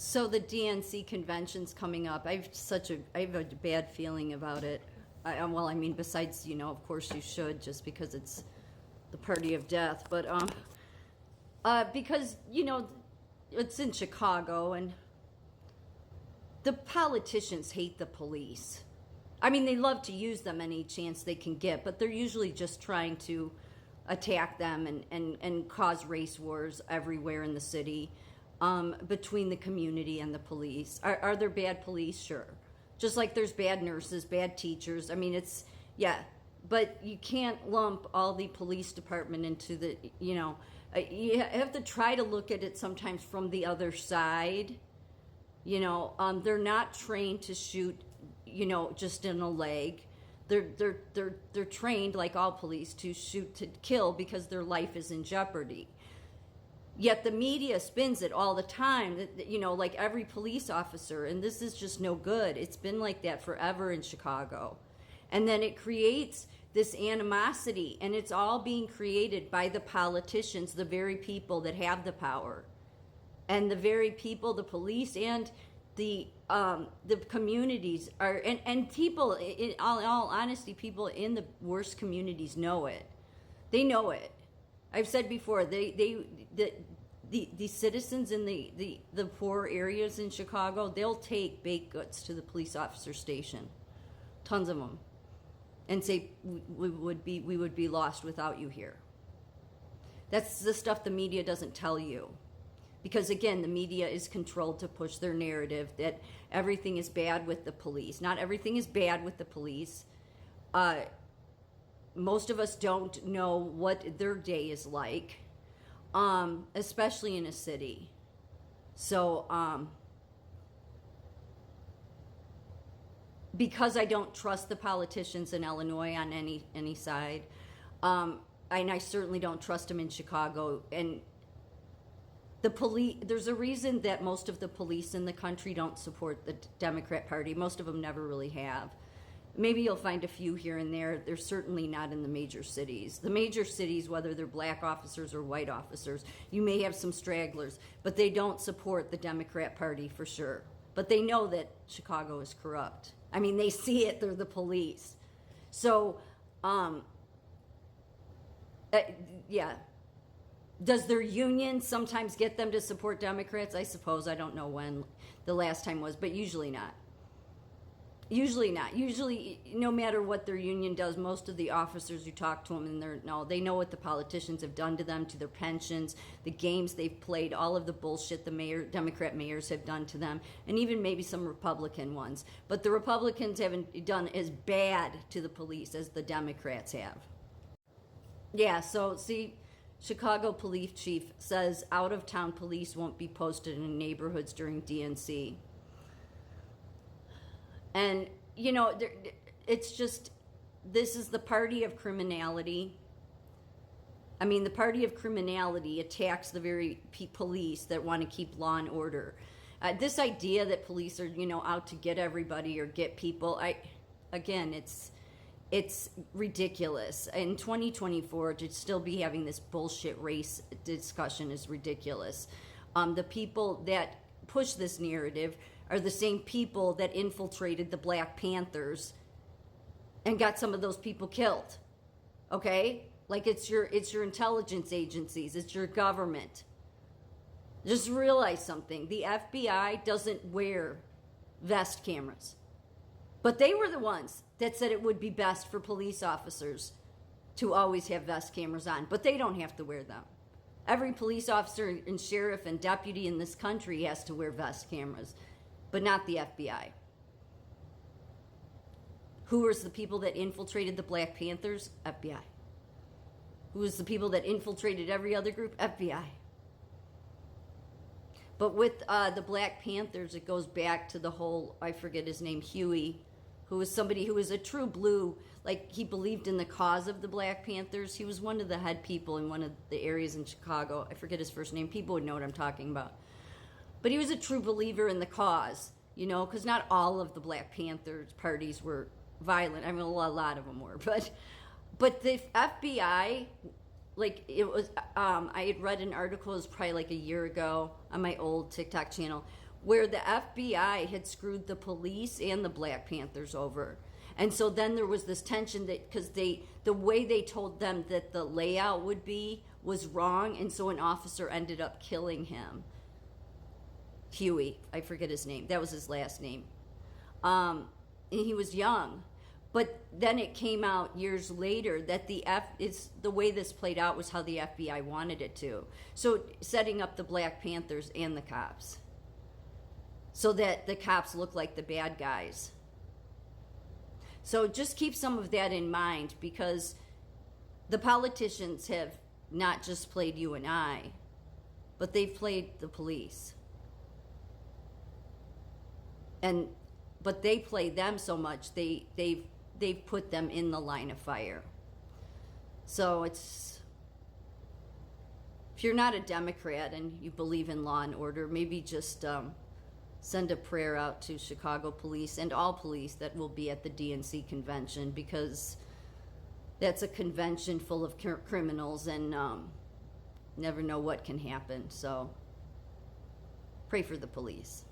So the DNC convention's coming up. I have a bad feeling about it. Well, I mean, besides, of course you should, just because it's the party of death. But because it's in Chicago, and the politicians hate the police. I mean, they love to use them any chance they can get, but they're usually just trying to attack them and cause race wars everywhere in the city. Between the community and the police. Are there bad police? Sure. Just like there's bad nurses, bad teachers. I mean, yeah. But you can't lump all the police department into you have to try to look at it sometimes from the other side. They're not trained to shoot, just in a leg. They're trained, like all police, to shoot to kill because their life is in jeopardy. Yet the media spins it all the time, like every police officer, and this is just no good. It's been like that forever in Chicago. And then it creates this animosity, and it's all being created by the politicians, the very people that have the power. And the very people, the police and the communities are, and people, in all honesty, people in the worst communities know it. They know it. I've said before, the citizens in the poor areas in Chicago, they'll take baked goods to the police officer station, tons of them, and say we would be lost without you here. That's the stuff the media doesn't tell you, because again, the media is controlled to push their narrative that everything is bad with the police. Not everything is bad with the police. Most of us don't know what their day is like, especially in a city. So, because I don't trust the politicians in Illinois on any side, and I certainly don't trust them in Chicago. And the police, there's a reason that most of the police in the country don't support the Democrat Party. Most of them never really have. Maybe you'll find a few here and there. They're certainly not in the major cities. The major cities, whether they're black officers or white officers, you may have some stragglers, but they don't support the Democrat Party for sure. But they know that Chicago is corrupt. I mean, they see it. They're the police. So, yeah. Does their union sometimes get them to support Democrats? I suppose. I don't know when the last time was, but usually not. Usually not. Usually, no matter what their union does, most of the officers, you talk to them, and they know what the politicians have done to them, to their pensions, the games they've played, all of the bullshit the Democrat mayors have done to them, and even maybe some Republican ones. But the Republicans haven't done as bad to the police as the Democrats have. Yeah, so see, Chicago police chief says out-of-town police won't be posted in neighborhoods during DNC. And, it's just, this is the party of criminality. I mean, the party of criminality attacks the very police that want to keep law and order. This idea that police are, out to get everybody or get people, it's ridiculous. In 2024, to still be having this bullshit race discussion is ridiculous. The people that push this narrative are the same people that infiltrated the Black Panthers and got some of those people killed. Okay? Like it's your intelligence agencies, it's your government. Just realize something. The FBI doesn't wear vest cameras. But they were the ones that said it would be best for police officers to always have vest cameras on, but they don't have to wear them. Every police officer and sheriff and deputy in this country has to wear vest cameras, but not the FBI. Who was the people that infiltrated the Black Panthers? FBI. Who was the people that infiltrated every other group? FBI. But with the Black Panthers, it goes back to the whole, I forget his name, Huey, who was somebody who was a true blue, like he believed in the cause of the Black Panthers. He was one of the head people in one of the areas in Chicago. I forget his first name. People would know what I'm talking about. But he was a true believer in the cause, because not all of the Black Panthers parties were violent. I mean, a lot of them were. But the FBI, like it was, I had read an article, it was probably like a year ago on my old TikTok channel, where the FBI had screwed the police and the Black Panthers over. And so then there was this tension that because the way they told them that the layout would be was wrong, and so an officer ended up killing him. Huey, I forget his name. That was his last name. And he was young. But then it came out years later that the way this played out was how the FBI wanted it to. So setting up the Black Panthers and the cops, so that the cops look like the bad guys. So just keep some of that in mind, because the politicians have not just played you and I, but they've played the police. But they play them so much, they've put them in the line of fire. So if you're not a Democrat and you believe in law and order, maybe just send a prayer out to Chicago police and all police that will be at the DNC convention, because that's a convention full of criminals, and never know what can happen. So pray for the police.